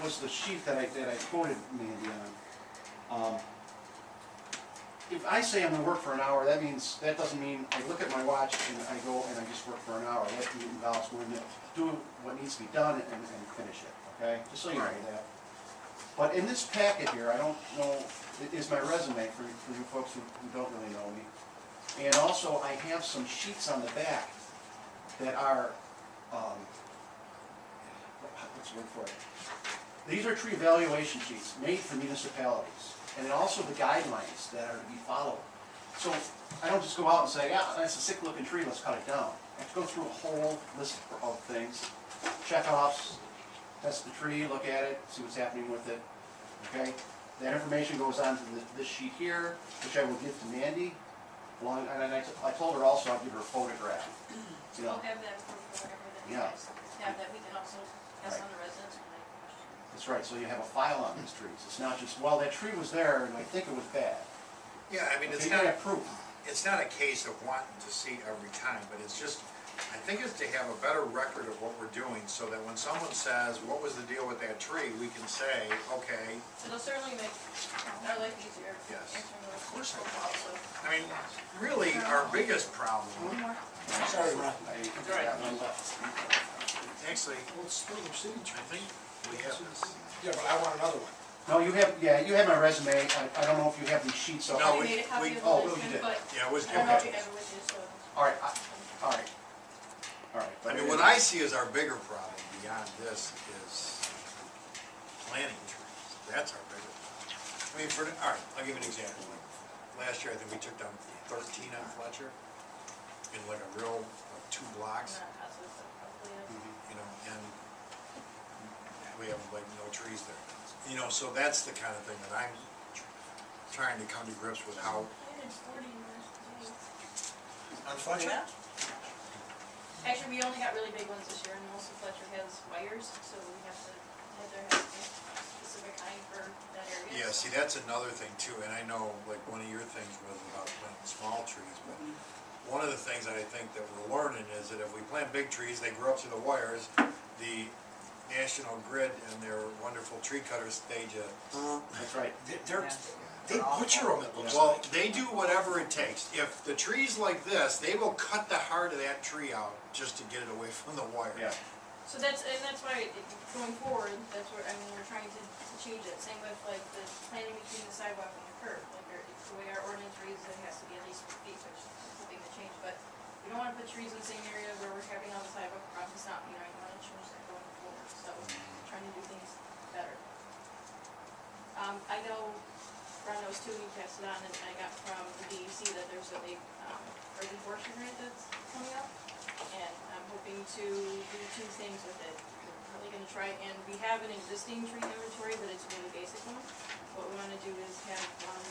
was the sheet that I quoted Mandy on. If I say I'm gonna work for an hour, that doesn't mean I look at my watch and I go and I just work for an hour. That involves going to do what needs to be done and finish it, okay? Just so you know that. But in this packet here, I don't know, it is my resume for you folks who don't really know me. And also I have some sheets on the back that are, what's the word for it? These are tree evaluation sheets made for municipalities. And then also the guidelines that are to be followed. So I don't just go out and say, yeah, that's a sick looking tree, let's cut it down. I have to go through a whole list of things, check-offs, test the tree, look at it, see what's happening with it, okay? That information goes on to this sheet here, which I will give to Mandy. And I told her also I'll give her a photograph. You know? We'll have that for whatever that you Yeah. guys have, that we can also pass on to residents when they question. That's right, so you have a file on these trees. It's not just, well, that tree was there and I think it was bad. Yeah, I mean, Okay, it's you not, gotta have proof. it's not a case of wanting to see every time, but it's just, I think it's to have a better record of what we're doing, so that when someone says, what was the deal with that tree, we can say, okay. It'll certainly make our life easier. Yes. Answering those Of course it questions also. I mean, really, our biggest problem, One more. Sorry, Ron. I got one left. actually, Well, it's still your signature. I think we have this. Yeah, but I want another one. No, you have my resume. I don't know if you have these sheets. So No, I made a copy of oh, the you list, did. but Yeah, it was I don't know if good. you have it with you, so. all right, all right, all right. I mean, what I see as our bigger problem beyond this is planting trees. That's our bigger problem. I mean, all right, I'll give you an example. Like, last year, I think we took down 13 on Fletcher in like a real, like 2 blocks, Not houses, so probably, you know, and we have like no trees there. You know, so that's the kind of thing that I'm trying to come to grips with how. Planted 40 years. On Fletcher? Yeah. Actually, we only got really big ones this year, and most of Fletcher has wires, so we have to have their specific kind for that area. Yeah, see, that's another thing too, and I know, like, one of your things was about planting small trees, but one of the things that I think that we're learning is that if we plant big trees, they grow up to the wires, the National Grid and their wonderful tree cutters, they just, That's right. They butcher them, it looks well, like. they do whatever it takes. If the tree's like this, they will cut the heart of that tree out just to get it away from the wire. Yeah. So that's why, going forward, that's what, I mean, we're trying to change it. Same with like the planting between the sidewalk and the curb. Like, the way our ordinance reads, it has to be at least 6 feet, which is something to change. But we don't wanna put trees in the same area where we're having all the sidewalk problems not, you know, you wanna change that going forward. So, trying to do things better. I know Ron knows too, he passed it on, and I got from the DEC that there's a big, urban forestry grant that's coming up. And I'm hoping to do 2 things with it. We're probably gonna try, and we have an existing tree inventory, but it's a really basic one. What we wanna do is have one,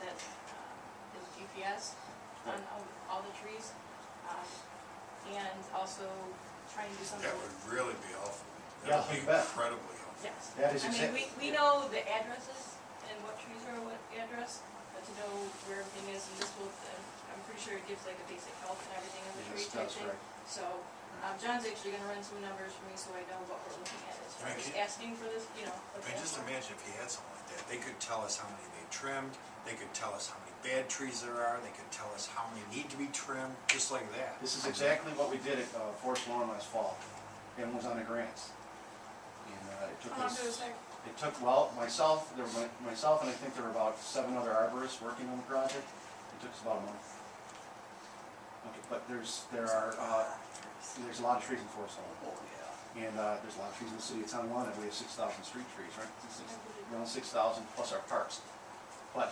that, is GPS on all the trees. And also try and do something. That would really be helpful. Yeah, That would be you bet. incredibly helpful. Yes. That is I mean, exactly. we know the addresses and what trees are what address, but to know where everything is, and this will, I'm pretty sure it gives like a basic health and everything of the Yes, tree it type does, thing. right. So, John's actually gonna run some numbers for me so I know what we're looking at. It's Right, just can- asking for this, you know. I mean, just imagine if you had something like that. They could tell us how many they trimmed, they could tell us how many bad trees there are, they could tell us how many need to be trimmed, just like that. This is exactly what we did at Forest Lawn last fall. And was on the grants. And it took How long us. did it take? It took, well, myself and I think there were about 7 other arborists working on the project. It took us about a month. Okay, but there's a lot of trees in Forest Lawn. And there's a lot of trees in the city of Tonawanda. We have 6,000 street trees, right? Around 6,000 plus our parks. But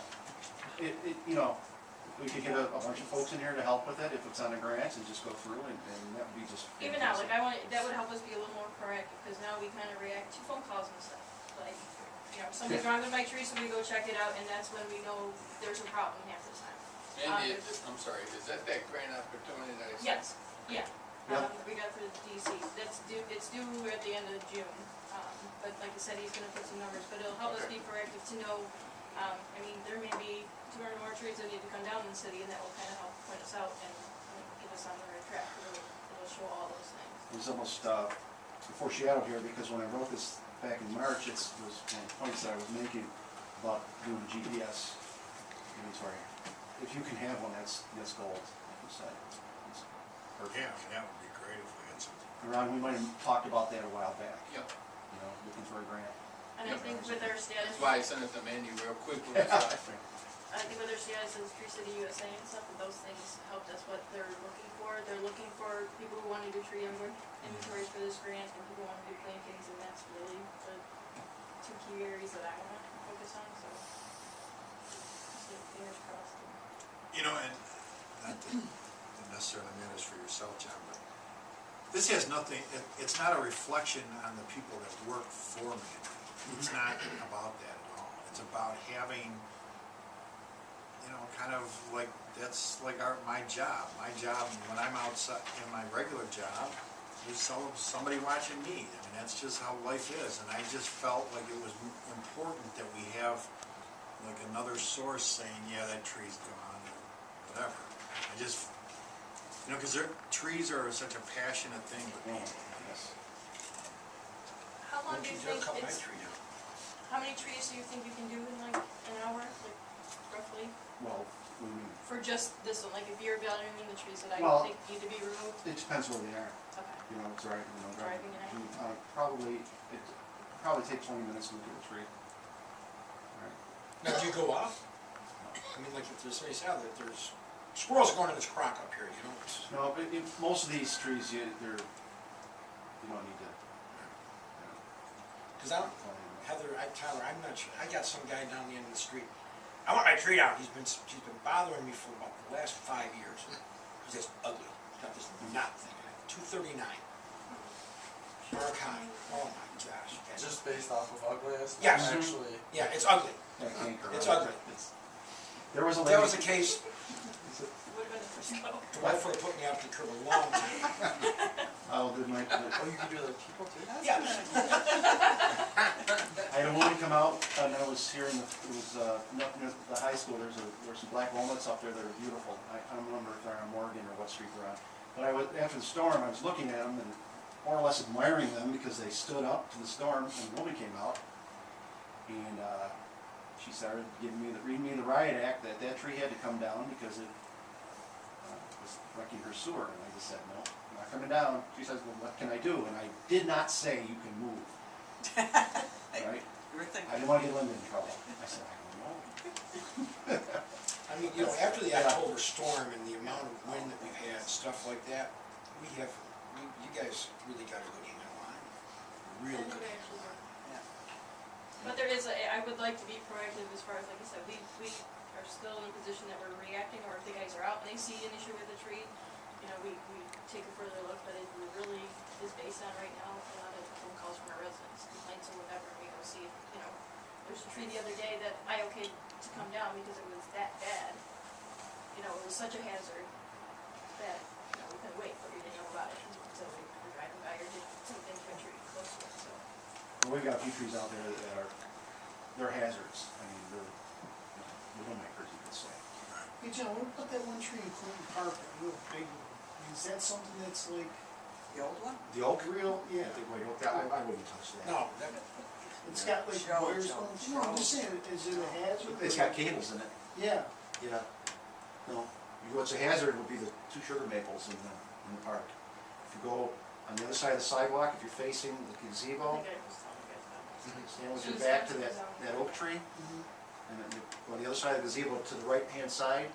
you know, we could get a bunch of folks in here to help with it if it's on the grants and just go through and that would be just. Even now, like that would help us be a little more proactive, because now we kind of react to phone calls and stuff. Like, you know, somebody's wrong with my tree, so we go check it out, and that's when we know there's a problem half the time. Andy, I'm sorry, is that grant opportunity that I said? Yes, yeah. Yeah. We got through the DC. It's due at the end of June. But like I said, he's gonna put some numbers, but it'll help us be proactive to know, I mean, there may be 200 more trees that need to come down in the city, and that will kind of help point us out and get us on the right track. It'll show all those things. It was almost foreshadowed here because when I wrote this back in March, was one of the points that I was making about doing a GPS inventory. If you can have one, that's gold, like you said. It's perfect. Yeah, that would be great if we had something. Ron, we might have talked about that a while back, Yep, you know, looking for a grant. And I think with our status, that's why I sent it to Mandy real quick when I saw it. I think with their status as Tree City USA and stuff, and those things helped us what they're looking for. They're looking for people who want to do tree inventories for this grant, and people who want to do plantings, and that's really the two key areas that I want to focus on, so. Just keep fingers crossed. You know, and not that it necessarily matters for yourself, John, but this has nothing, it's not a reflection on the people that work for me. It's not about that at all. It's about having, you know, kind of like, that's like my job. My job, when I'm outside, in my regular job, is somebody watching me. I mean, that's just how life is. And I just felt like it was important that we have like another source saying, yeah, that tree's gone, or whatever. I just, you know, because trees are such a passionate thing with me. Yes. How long do you think cut my it's, tree down? how many trees do you think you can do in like an hour, like roughly? Well, we, For just this one, like if you're evaluating the trees that I Well- think need to be removed? it depends where they are, Okay. you know, it's right, you know. Driving it out. Probably take 20 minutes to look at a tree. Right. Now, do you go off? I mean, like, if there's, say, that there's squirrels going in this crock up here, you know? No, but most of these trees, you don't need to, you know, Because I don't, plant them. Heather, Tyler, I'm not sure, I got some guy down the end of the street. I want my tree down, she's been bothering me for about the last 5 years. He's just ugly, he's got this knot thing, 239. Mark high, oh my gosh. Just based off of ugliness? Yes. Actually, Yeah, it's ugly, That canker, it's right? ugly. There was a If lady. that was the case, Would have been the first go. the wife would have put me out to the curb a long time. Oh, did my, oh, you can do other people too? Yeah. I had a woman come out, and I was here in near the high school, there's some black walnuts up there that are beautiful. I don't remember if they're on Morgan or what street they're on. But after the storm, I was looking at them and more or less admiring them because they stood up to the storm, and the woman came out. And she started reading me the riot act that tree had to come down because it was wrecking her sewer. And I just said, no, I'm not coming down. She says, well, what can I do? And I did not say you can move. Right? You were thinking. I didn't want to get Linda in trouble. I said, I don't know. I mean, you know, after the October storm and the amount of wind that we've had, stuff like that, you guys really got a good handle on it. Really And good we handle actually on do. it. But there is I would like to be proactive as far as, like I said, we are still in a position that we're reacting, or if the guys are out and they see an issue with the tree, you know, we take a further look, but it really is based on right now, a lot of phone calls from our residents, complaints or whatever, and we go see, you know, there's a tree the other day that I okayed to come down because it was that bad. You know, it was such a hazard that, you know, we couldn't wait, but we didn't know about it until we were driving by or did something to a tree close to it, so. Well, we've got a few trees out there that they're hazards. I mean, they're, widowmakers, you could say. Hey John, what about that one tree in Clinton Park, that real big one? Is that something that's like The old one? The oak? real, yeah? The white oak, I wouldn't touch that. No, that, It's got like Show, wires show, going, no, I'm just saying, is it a hazard? It's got cables in it. Yeah, Yeah. No, what's a hazard would be the two sugar maples in the park. If you go on the other side of the sidewalk, if you're facing the I gazebo, think I was telling you guys about that. stand with your back to that oak tree, and then you go on the other side of the gazebo to the right-hand side,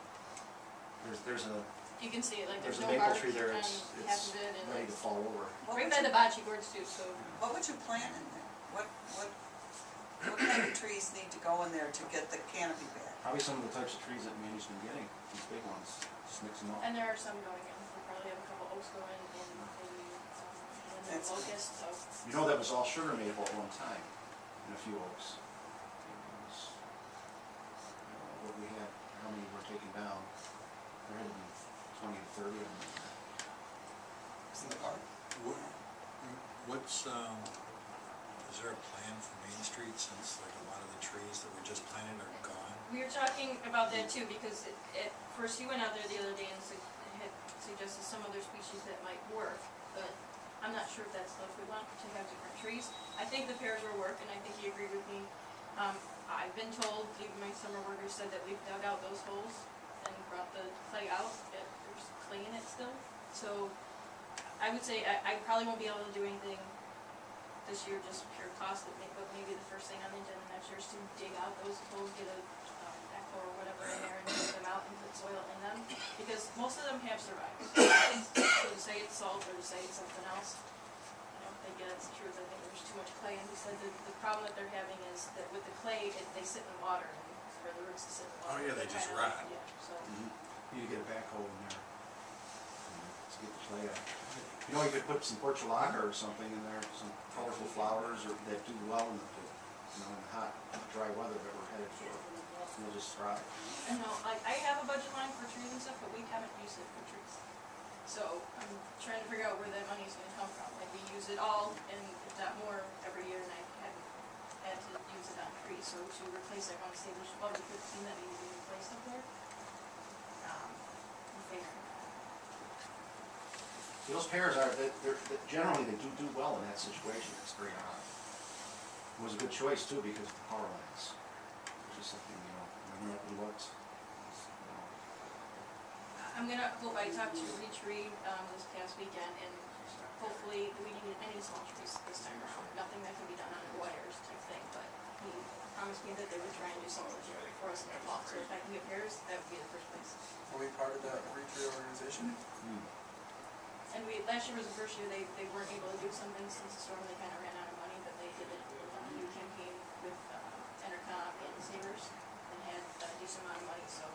there's a You can see it, like there's a no maple bark tree there, on it's half of it, and ready like, to fall over. bring by the bocce boards too, so. What would you plant in there? What kind of trees need to go in there to get the canopy back? Probably some of the types of trees that Mandy's been getting, these big ones, just mix them up. And there are some going in, we probably have a couple oaks going in, maybe one That's good. locust, so. You know, that was all sugar maple at one time, and a few oaks. It was, what we had, how many were taken down, there had to be 20 to 30 of them. It's in the park. What's, is there a plan for Main Street since like a lot of the trees that were just planted are gone? We were talking about that too, because at first he went out there the other day and had suggested some other species that might work, but I'm not sure if that's, if we want to have different trees. I think the pears will work, and I think he agreed with me. I've been told, even my summer workers said that we've dug out those holes and brought the clay out, there's clay in it still. So, I would say, I probably won't be able to do anything this year, just pure cost, but maybe the first thing on the agenda next year is to dig out those holes, get a backhoe or whatever in there and dig them out and put soil in them, because most of them have survived. So to say it's salt or to say it's something else, I don't think that's the truth. I think there's too much clay, and he said that the problem that they're having is that with the clay, they sit in water, and for the roots to sit in water. Oh, yeah, they just kinda- rot. Yeah, so, You get a backhoe in there. Let's get the clay out. You know, you could put some portulaca or something in there, some colorful flowers or that do well in the hot, dry weather that we're headed for. And they'll just thrive. I know, I have a budget line for trees and stuff, but we haven't used it for trees. So I'm trying to figure out where that money's gonna come from. Like, we use it all, and if not more, every year, and I haven't had to use it on trees. So to replace, I wanna say there's about 15 that need to be replaced up there. I'm figuring. See, those pears are, generally they do well in that situation, it's very odd. It was a good choice too, because of the power lines. It's just something, remember that we looked? I'm gonna hope, I talked to Reach Reed, this past weekend, and hopefully we didn't get any small trees this time around. Nothing that can be done under wires type thing, but he promised me that they would try and do something for us in the fall. So if I can get pears, that would be the first place. Are we part of that retreat organization? And last year was the first year they weren't able to do something since the storm, they kinda ran out of money, but they did a new campaign with, Intercom and Savers, and had a decent amount of money, so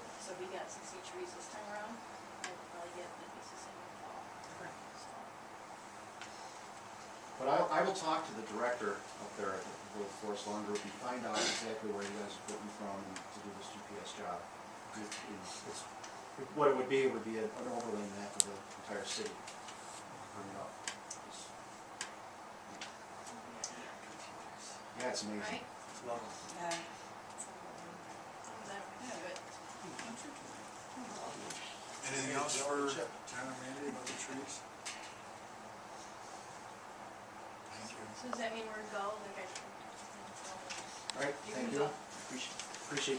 we got 60 trees this time around, and we'll probably get at least the same in the fall. So, But I will talk to the director up there at the Forest Lawn Group and find out exactly where you guys are putting from to do this GPS job. What it would be an overlay map of the entire city. Bring it up. Yeah, it's amazing. right? It's lovely. Yeah. That, good. Anything else for John or Mandy about the trees? Thank you. So does that mean we're dull, like All right, thank you. Appreciate